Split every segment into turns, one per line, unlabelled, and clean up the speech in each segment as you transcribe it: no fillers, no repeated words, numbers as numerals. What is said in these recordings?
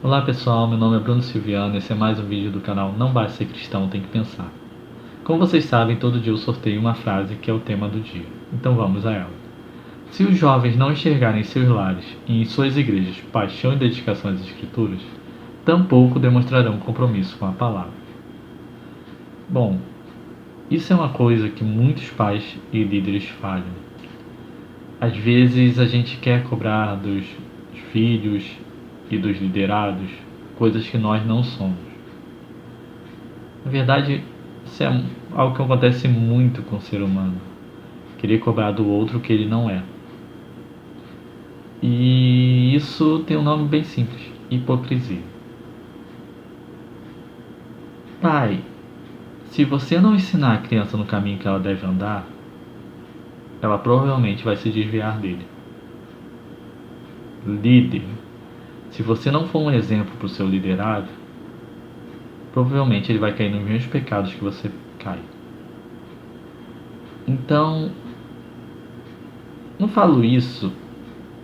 Olá pessoal, meu nome é Bruno Silviano e esse é mais um vídeo do canal Não Basta Ser Cristão, Tem que Pensar. Como vocês sabem, todo dia eu sorteio uma frase que é o tema do dia, então vamos a ela. Se os jovens não enxergarem em seus lares e em suas igrejas paixão e dedicação às escrituras, tampouco demonstrarão compromisso com a palavra. Bom, isso é uma coisa que muitos pais e líderes falham. Às vezes a gente quer cobrar dos filhos e dos liderados coisas que nós não somos. Na verdade, isso é algo que acontece muito com o ser humano. Querer cobrar do outro o que ele não é. E isso tem um nome bem simples: hipocrisia. Pai, se você não ensinar a criança no caminho que ela deve andar, ela provavelmente vai se desviar dele. Líder, se você não for um exemplo para o seu liderado, provavelmente ele vai cair nos mesmos pecados que você cai. Então, não falo isso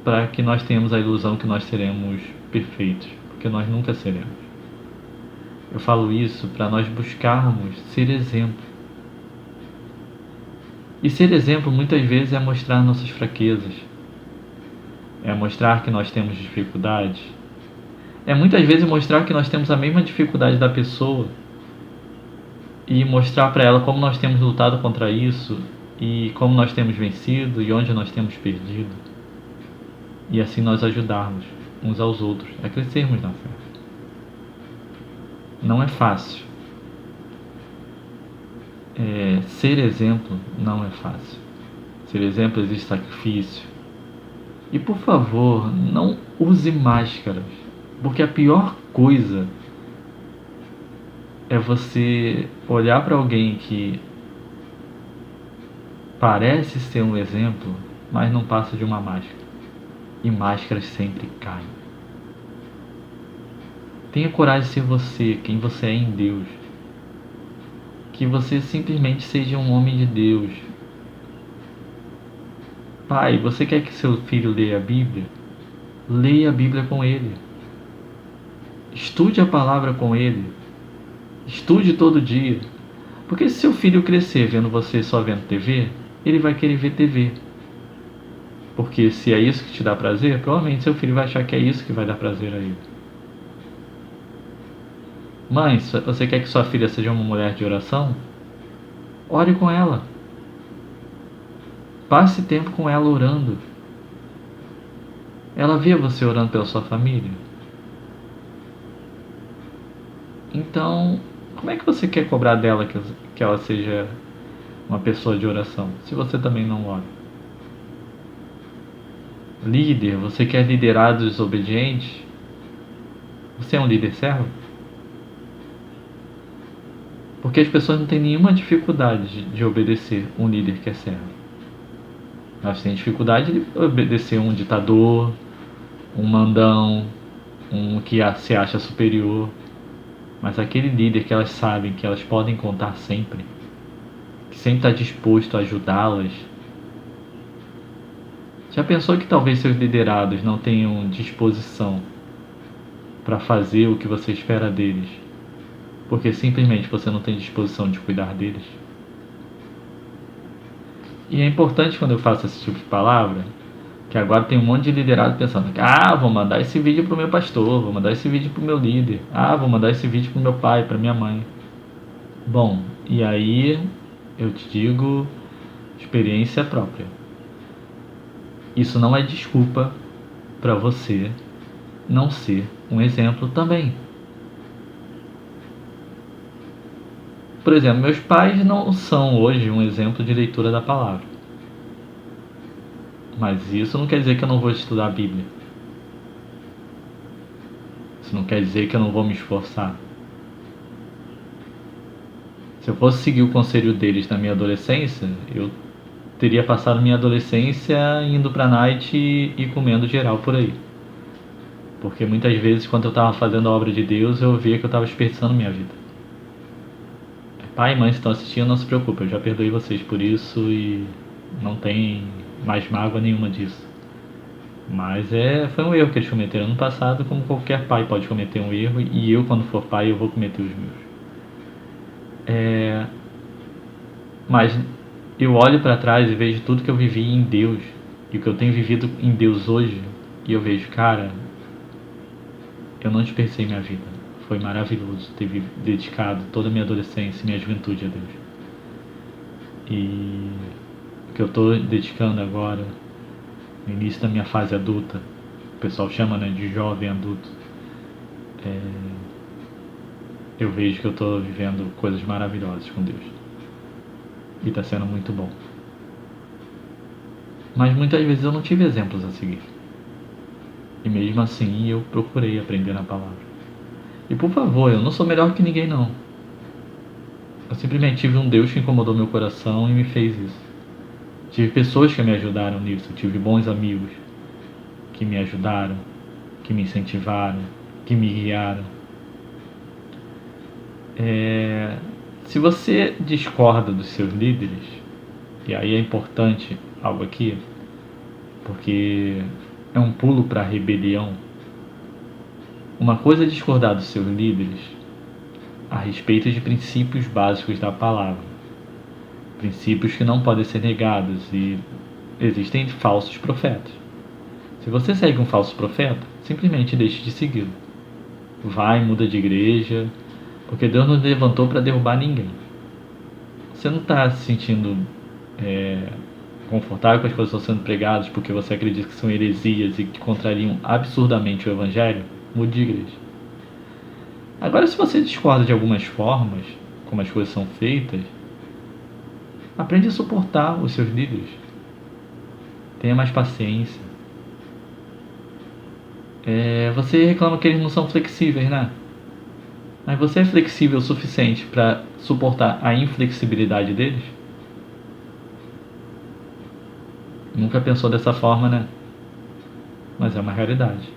para que nós tenhamos a ilusão que nós seremos perfeitos, porque nós nunca seremos. Eu falo isso para nós buscarmos ser exemplo. E ser exemplo muitas vezes é mostrar nossas fraquezas, é mostrar que nós temos dificuldades, é muitas vezes mostrar que nós temos a mesma dificuldade da pessoa e mostrar para ela como nós temos lutado contra isso e como nós temos vencido e onde nós temos perdido. E assim nós ajudarmos uns aos outros a crescermos na fé. Não é fácil. Ser exemplo não é fácil. Ser exemplo exige sacrifício. E por favor, não use máscaras, porque a pior coisa é você olhar para alguém que parece ser um exemplo, mas não passa de uma máscara. E máscaras sempre caem. Tenha coragem de ser você, quem você é em Deus. Que você simplesmente seja um homem de Deus. Pai, você quer que seu filho leia a Bíblia? Leia a Bíblia com ele. Estude a palavra com ele. Estude todo dia. Porque se seu filho crescer vendo você só vendo TV, ele vai querer ver TV. Porque se é isso que te dá prazer, provavelmente seu filho vai achar que é isso que vai dar prazer a ele. Mãe, você quer que sua filha seja uma mulher de oração? Ore com ela. Passe tempo com ela orando. Ela vê você orando pela sua família? Então, como é que você quer cobrar dela que ela seja uma pessoa de oração, se você também não ora? Líder, você quer liderados obedientes? Você é um líder servo? Porque as pessoas não têm nenhuma dificuldade de obedecer um líder que é servo. Elas têm dificuldade de obedecer um ditador, um mandão, um que se acha superior. Mas aquele líder que elas sabem que elas podem contar sempre, que sempre está disposto a ajudá-las. Já pensou que talvez seus liderados não tenham disposição para fazer o que você espera deles, porque simplesmente você não tem disposição de cuidar deles? E é importante quando eu faço esse tipo de palavra, que agora tem um monte de liderado pensando: vou mandar esse vídeo pro meu pastor, vou mandar esse vídeo pro meu líder, vou mandar esse vídeo pro meu pai, pra minha mãe. Bom, e aí eu te digo, experiência própria. Isso não é desculpa para você não ser um exemplo também. Por exemplo, meus pais não são hoje um exemplo de leitura da palavra. Mas isso não quer dizer que eu não vou estudar a Bíblia. Isso não quer dizer que eu não vou me esforçar. Se eu fosse seguir o conselho deles na minha adolescência, eu teria passado minha adolescência indo pra night e comendo geral por aí. Porque muitas vezes, quando eu estava fazendo a obra de Deus, eu via que eu estava desperdiçando minha vida. Pai e mãe, se estão assistindo, não se preocupe, eu já perdoei vocês por isso e não tem mais mágoa nenhuma disso. Mas foi um erro que eles cometeram no passado, como qualquer pai pode cometer um erro, e eu, quando for pai, eu vou cometer os meus. Mas eu olho para trás e vejo tudo que eu vivi em Deus, e o que eu tenho vivido em Deus hoje, e eu vejo, cara, eu não desperdicei minha vida. Foi maravilhoso ter dedicado toda a minha adolescência e minha juventude a Deus. E o que eu estou dedicando agora, no início da minha fase adulta, o pessoal chama, né, de jovem adulto, eu vejo que eu estou vivendo coisas maravilhosas com Deus. E está sendo muito bom. Mas muitas vezes eu não tive exemplos a seguir. E mesmo assim eu procurei aprender na palavra. E por favor, eu não sou melhor que ninguém não. Eu simplesmente tive um Deus que incomodou meu coração e me fez isso. Tive pessoas que me ajudaram nisso. Tive bons amigos que me ajudaram, que me incentivaram, que me guiaram. Se você discorda dos seus líderes, e aí é importante algo aqui, porque é um pulo para a rebelião. Uma coisa é discordar dos seus líderes a respeito de princípios básicos da palavra, princípios que não podem ser negados, e existem falsos profetas. Se você segue um falso profeta, simplesmente deixe de segui-lo. Vai, muda de igreja, porque Deus não levantou para derrubar ninguém. Você não está se sentindo confortável com as coisas que estão sendo pregadas porque você acredita que são heresias e que contrariam absurdamente o Evangelho? Mude de igreja. Agora, se você discorda de algumas formas, como as coisas são feitas, aprende a suportar os seus líderes. Tenha mais paciência. Você reclama que eles não são flexíveis, né? Mas você é flexível o suficiente para suportar a inflexibilidade deles? Nunca pensou dessa forma, né? Mas é uma realidade.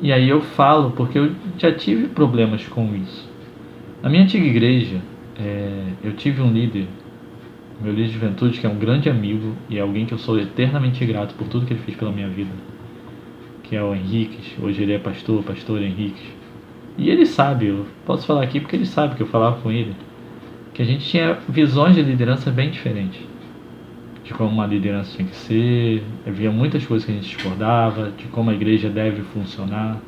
E aí eu falo porque eu já tive problemas com isso. Na minha antiga igreja, eu tive um líder, meu líder de juventude, que é um grande amigo e é alguém que eu sou eternamente grato por tudo que ele fez pela minha vida, que é o Henrique. Hoje ele é pastor Henrique. E ele sabe, eu posso falar aqui porque ele sabe que eu falava com ele, que a gente tinha visões de liderança bem diferentes, de como uma liderança tinha que ser. Havia muitas coisas que a gente discordava, de como a igreja deve funcionar.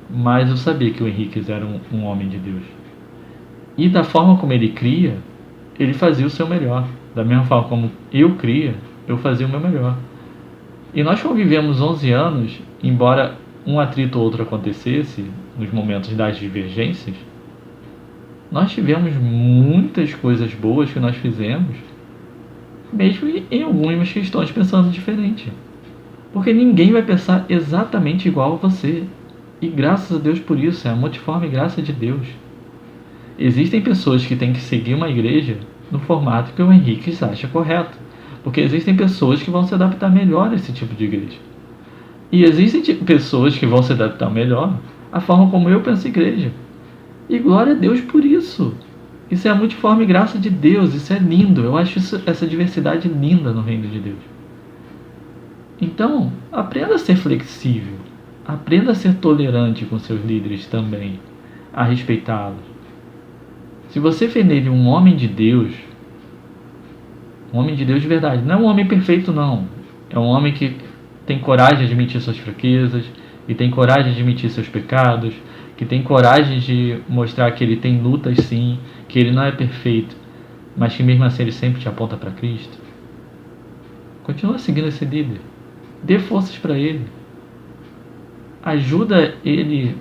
Mas eu sabia que o Henrique era um homem de Deus. E da forma como ele cria, ele fazia o seu melhor. Da mesma forma como eu cria, eu fazia o meu melhor. E nós convivemos 11 anos, embora um atrito ou outro acontecesse, nos momentos das divergências, nós tivemos muitas coisas boas que nós fizemos, mesmo em algumas questões pensando diferente. Porque ninguém vai pensar exatamente igual a você. E graças a Deus por isso, é a multiforme graça de Deus. Existem pessoas que têm que seguir uma igreja no formato que o Henrique acha correto. Porque existem pessoas que vão se adaptar melhor a esse tipo de igreja. E existem pessoas que vão se adaptar melhor à forma como eu penso igreja. E glória a Deus por isso. Isso é a multiforme graça de Deus. Isso é lindo. Eu acho essa diversidade linda no reino de Deus. Então, aprenda a ser flexível. Aprenda a ser tolerante com seus líderes também. A respeitá-los. Se você vê nele um homem de Deus de verdade, não é um homem perfeito não. É um homem que tem coragem de admitir suas fraquezas, e tem coragem de admitir seus pecados, que tem coragem de mostrar que ele tem lutas sim, que ele não é perfeito, mas que mesmo assim ele sempre te aponta para Cristo. Continua seguindo esse líder. Dê forças para ele. Ajuda ele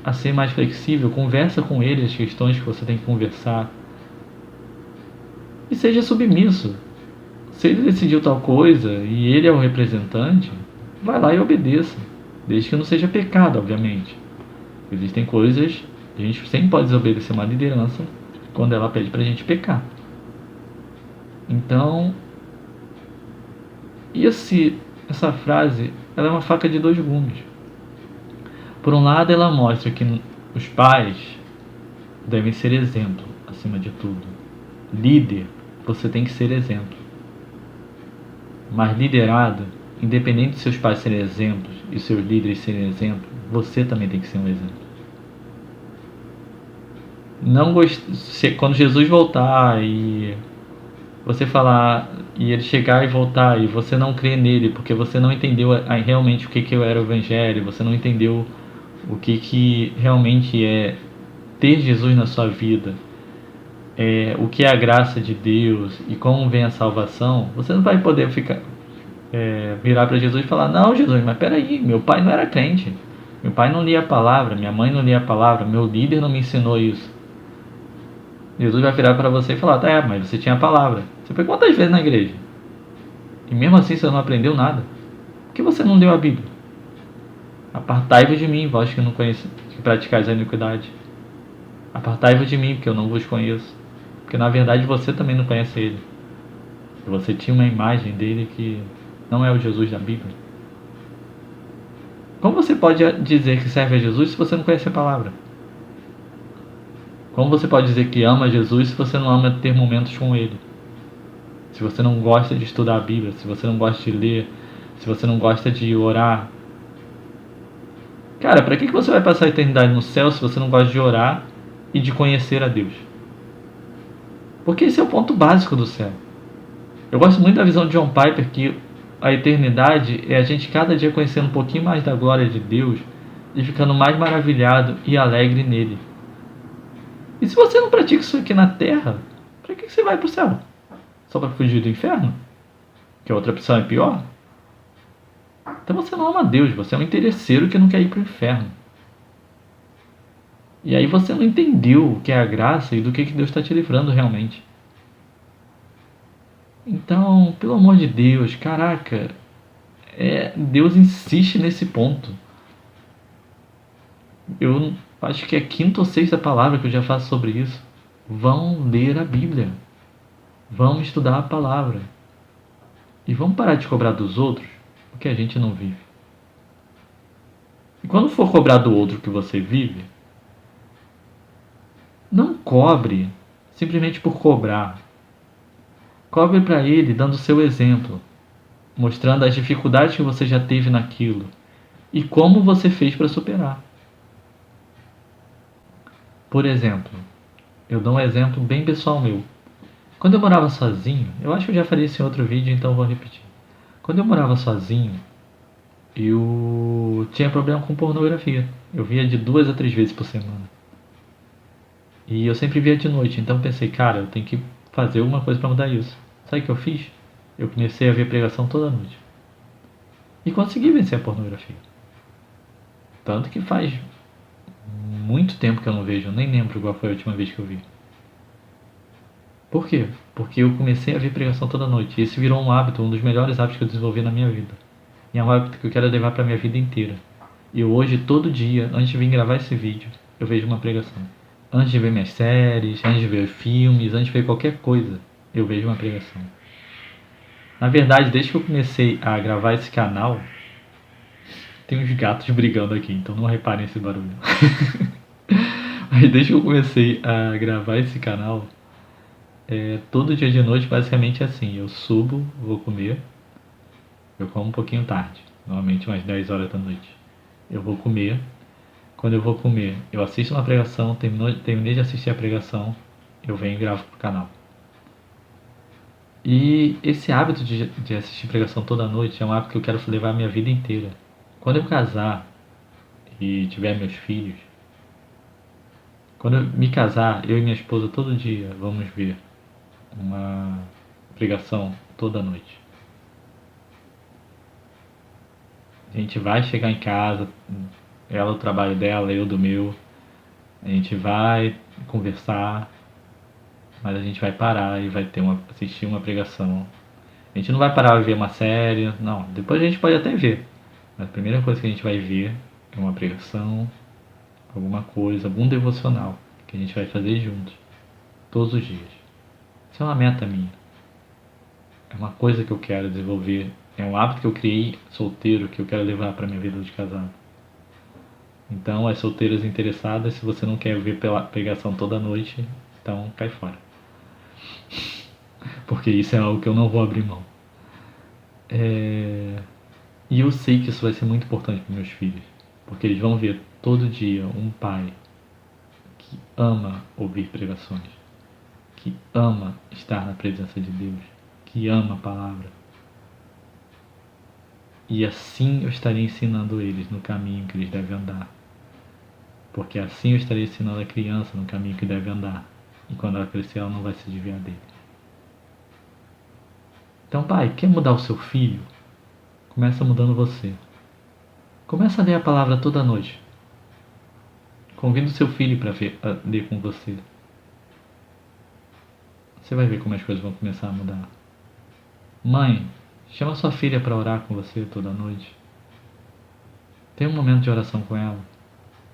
a ser mais flexível. Conversa com ele as questões que você tem que conversar. E seja submisso. Se ele decidiu tal coisa e ele é o representante, vai lá e obedeça. Desde que não seja pecado, obviamente. Existem coisas, a gente sempre pode desobedecer uma liderança quando ela pede pra gente pecar. Então, essa frase, ela é uma faca de dois gumes. Por um lado, ela mostra que os pais devem ser exemplo, acima de tudo. Líder, você tem que ser exemplo. Mas liderado, independente de seus pais serem exemplos e seus líderes serem exemplos, você também tem que ser um exemplo. Não quando Jesus voltar e você falar e ele chegar e voltar e você não crer nele porque você não entendeu realmente o que era o evangelho, você não entendeu o que realmente é ter Jesus na sua vida, o que é a graça de Deus e como vem a salvação, você não vai poder virar para Jesus e falar: não, Jesus, mas peraí, meu pai não era crente, meu pai não lia a palavra, minha mãe não lia a palavra, meu líder não me ensinou isso. Jesus vai virar para você e falar: tá, mas você tinha a palavra, você foi quantas vezes na igreja? E mesmo assim você não aprendeu nada? Por que você não leu a Bíblia? Apartai-vos de mim, vós que não conhece, que praticais a iniquidade. Apartai-vos de mim, porque eu não vos conheço. Porque na verdade você também não conhece ele. Você tinha uma imagem dele que não é o Jesus da Bíblia. Como você pode dizer que serve a Jesus se você não conhece a palavra? Como você pode dizer que ama Jesus se você não ama ter momentos com ele? Se você não gosta de estudar a Bíblia, se você não gosta de ler, se você não gosta de orar. Cara, para que você vai passar a eternidade no céu se você não gosta de orar e de conhecer a Deus? Porque esse é o ponto básico do céu. Eu gosto muito da visão de John Piper, que a eternidade é a gente cada dia conhecendo um pouquinho mais da glória de Deus e ficando mais maravilhado e alegre nele. E se você não pratica isso aqui na terra, para que você vai para o céu? Só para fugir do inferno? Que a outra opção é pior? Então você não ama Deus, você é um interesseiro que não quer ir para o inferno. E aí você não entendeu o que é a graça e do que Deus está te livrando realmente. Então, pelo amor de Deus, caraca, Deus insiste nesse ponto. Eu acho que é a quinta ou sexta palavra que eu já faço sobre isso. Vão ler a Bíblia. Vamos estudar a palavra. E vamos parar de cobrar dos outros o que a gente não vive. E quando for cobrar do outro o que você vive, não cobre simplesmente por cobrar. Cobre para ele dando o seu exemplo, mostrando as dificuldades que você já teve naquilo e como você fez para superar. Por exemplo, eu dou um exemplo bem pessoal meu. Quando eu morava sozinho, eu acho que eu já falei isso em outro vídeo, então vou repetir. Quando eu morava sozinho, eu tinha problema com pornografia. Eu via de 2 a 3 vezes por semana. E eu sempre via de noite, então pensei, cara, eu tenho que fazer alguma coisa para mudar isso. Sabe o que eu fiz? Eu comecei a ver pregação toda noite. E consegui vencer a pornografia. Tanto que faz muito tempo que eu não vejo, eu nem lembro qual foi a última vez que eu vi. Por quê? Porque eu comecei a ver pregação toda noite. E isso virou um hábito, um dos melhores hábitos que eu desenvolvi na minha vida. E é um hábito que eu quero levar para minha vida inteira. E hoje, todo dia, antes de vir gravar esse vídeo, eu vejo uma pregação. Antes de ver minhas séries, antes de ver filmes, antes de ver qualquer coisa, eu vejo uma pregação. Na verdade, desde que eu comecei a gravar esse canal, tem uns gatos brigando aqui, então não reparem esse barulho. Mas desde que eu comecei a gravar esse canal, todo dia de noite basicamente é assim, eu subo, vou comer, eu como um pouquinho tarde, normalmente umas 10 horas da noite. Eu vou comer, quando eu vou comer, eu assisto uma pregação, terminei de assistir a pregação, eu venho e gravo pro canal. E esse hábito de assistir pregação toda noite é um hábito que eu quero levar a minha vida inteira. Quando eu casar e tiver meus filhos, quando eu me casar, eu e minha esposa todo dia vamos ver uma pregação toda noite. A gente vai chegar em casa, ela do trabalho dela, eu do meu, a gente vai conversar, mas a gente vai parar e vai assistir uma pregação. A gente não vai parar para ver uma série, não. Depois a gente pode até ver, mas a primeira coisa que a gente vai ver é uma pregação, alguma coisa, algum devocional que a gente vai fazer juntos, todos os dias. Isso é uma meta minha. É uma coisa que eu quero desenvolver. É um hábito que eu criei solteiro que eu quero levar para minha vida de casado. Então, as solteiras interessadas, se você não quer ver pregação toda noite, então cai fora. Porque isso é algo que eu não vou abrir mão. E eu sei que isso vai ser muito importante para meus filhos, porque eles vão ver todo dia um pai que ama ouvir pregações, que ama estar na presença de Deus, que ama a palavra. E assim eu estarei ensinando eles no caminho que eles devem andar. Porque assim eu estarei ensinando a criança no caminho que deve andar. E quando ela crescer, ela não vai se desviar dele. Então, pai, quer mudar o seu filho? Começa mudando você. Começa a ler a palavra toda noite. Convida o seu filho para ler com você. Você vai ver como as coisas vão começar a mudar. Mãe, chama sua filha para orar com você toda noite. Tem um momento de oração com ela.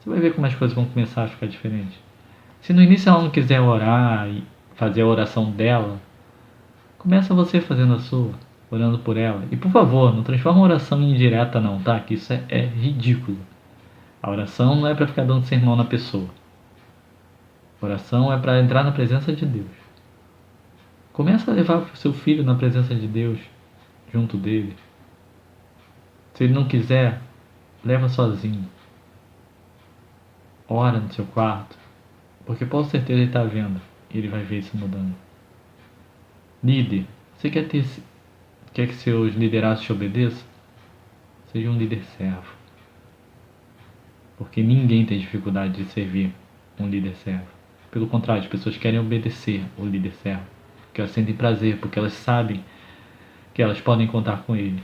Você vai ver como as coisas vão começar a ficar diferentes. Se no início ela não quiser orar e fazer a oração dela, começa você fazendo a sua, orando por ela. E por favor, não transforma a oração em indireta não, tá? Que isso é ridículo. A oração não é para ficar dando sermão na pessoa. A oração é para entrar na presença de Deus. Começa a levar o seu filho na presença de Deus, junto dele. Se ele não quiser, leva sozinho. Ora no seu quarto, porque com certeza ele está vendo e ele vai ver isso mudando. Líder, você quer que seus liderados te obedeçam? Seja um líder servo. Porque ninguém tem dificuldade de servir um líder servo. Pelo contrário, as pessoas querem obedecer o líder servo. Porque elas sentem prazer, porque elas sabem que elas podem contar com ele.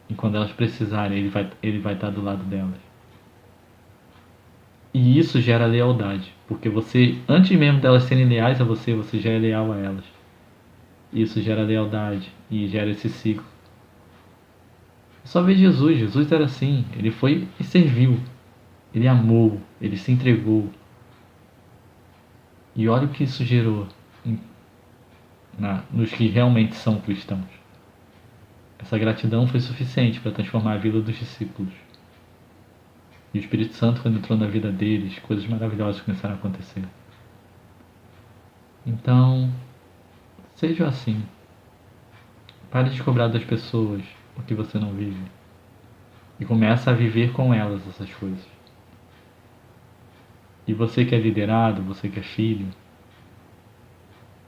E quando elas precisarem, ele vai estar do lado delas. E isso gera lealdade. Porque você, antes mesmo delas serem leais a você, você já é leal a elas. Isso gera lealdade e gera esse ciclo. Só ver Jesus. Jesus era assim. Ele foi e serviu. Ele amou. Ele se entregou. E olha o que isso gerou nos que realmente são cristãos. Essa gratidão foi suficiente para transformar a vida dos discípulos. E o Espírito Santo, quando entrou na vida deles, coisas maravilhosas começaram a acontecer. Então, seja assim. Pare de cobrar das pessoas o que você não vive. E começa a viver com elas essas coisas. E você que é liderado, você que é filho,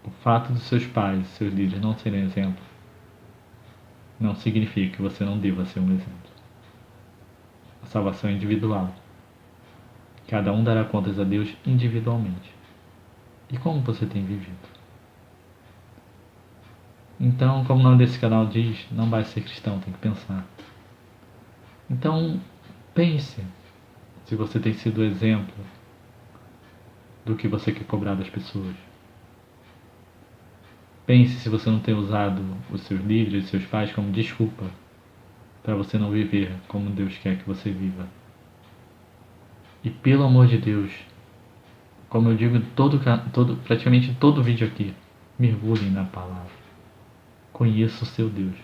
o fato dos seus pais, seus líderes não serem exemplo, não significa que você não deva ser um exemplo. A salvação é individual. Cada um dará contas a Deus individualmente. E como você tem vivido? Então, como o nome desse canal diz, não basta ser cristão, tem que pensar. Então, pense se você tem sido exemplo do que você quer cobrar das pessoas. Pense se você não tem usado os seus líderes, os seus pais como desculpa para você não viver como Deus quer que você viva. E pelo amor de Deus, como eu digo praticamente todo vídeo aqui, mergulhem na palavra. Conheça o seu Deus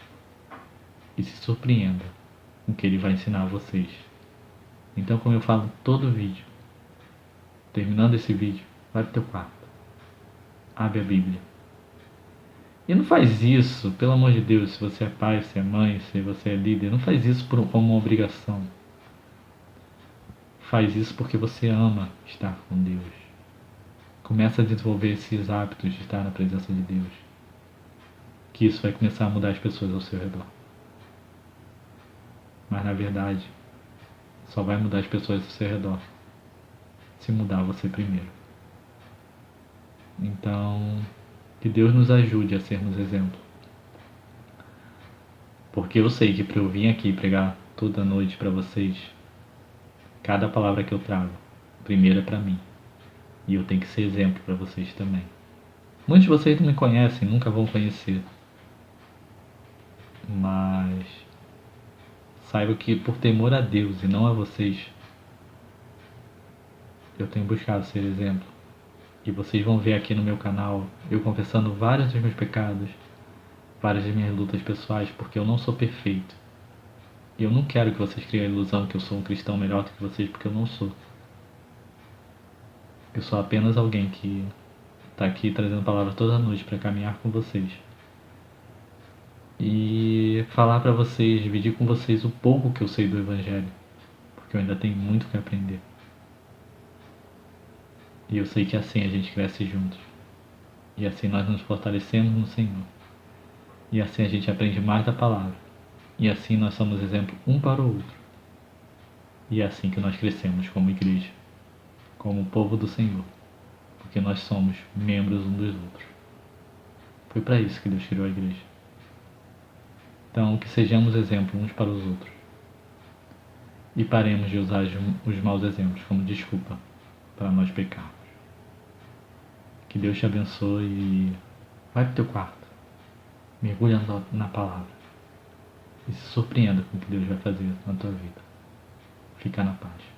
e se surpreenda com o que Ele vai ensinar a vocês. Então, como eu falo todo vídeo, terminando esse vídeo, vai pro teu quarto, abre a Bíblia. E não faz isso, pelo amor de Deus, se você é pai, se é mãe, se você é líder, não faz isso como uma obrigação. Faz isso porque você ama estar com Deus. Começa a desenvolver esses hábitos de estar na presença de Deus. Que isso vai começar a mudar as pessoas ao seu redor. Mas na verdade, só vai mudar as pessoas ao seu redor se mudar você primeiro. Então, que Deus nos ajude a sermos exemplo. Porque eu sei que para eu vir aqui pregar toda noite para vocês, cada palavra que eu trago, primeiro é para mim. E eu tenho que ser exemplo para vocês também. Muitos de vocês não me conhecem, nunca vão conhecer. Mas saiba que por temor a Deus e não a vocês, eu tenho buscado ser exemplo. E vocês vão ver aqui no meu canal eu confessando vários dos meus pecados, várias das minhas lutas pessoais, porque eu não sou perfeito. E eu não quero que vocês criem a ilusão que eu sou um cristão melhor do que vocês, porque eu não sou. Eu sou apenas alguém que está aqui trazendo palavra toda noite para caminhar com vocês. e falar para vocês, dividir com vocês o pouco que eu sei do Evangelho, porque eu ainda tenho muito que aprender. E eu sei que assim a gente cresce juntos. E assim nós nos fortalecemos no Senhor. E assim a gente aprende mais da palavra. E assim nós somos exemplo um para o outro. E é assim que nós crescemos como igreja, como povo do Senhor, porque nós somos membros uns dos outros. Foi para isso que Deus criou a igreja. Então, que sejamos exemplo uns para os outros. E paremos de usar os maus exemplos como desculpa para nós pecarmos. Que Deus te abençoe e vai para o teu quarto. Mergulha na palavra. E se surpreenda com o que Deus vai fazer na tua vida. Fica na paz.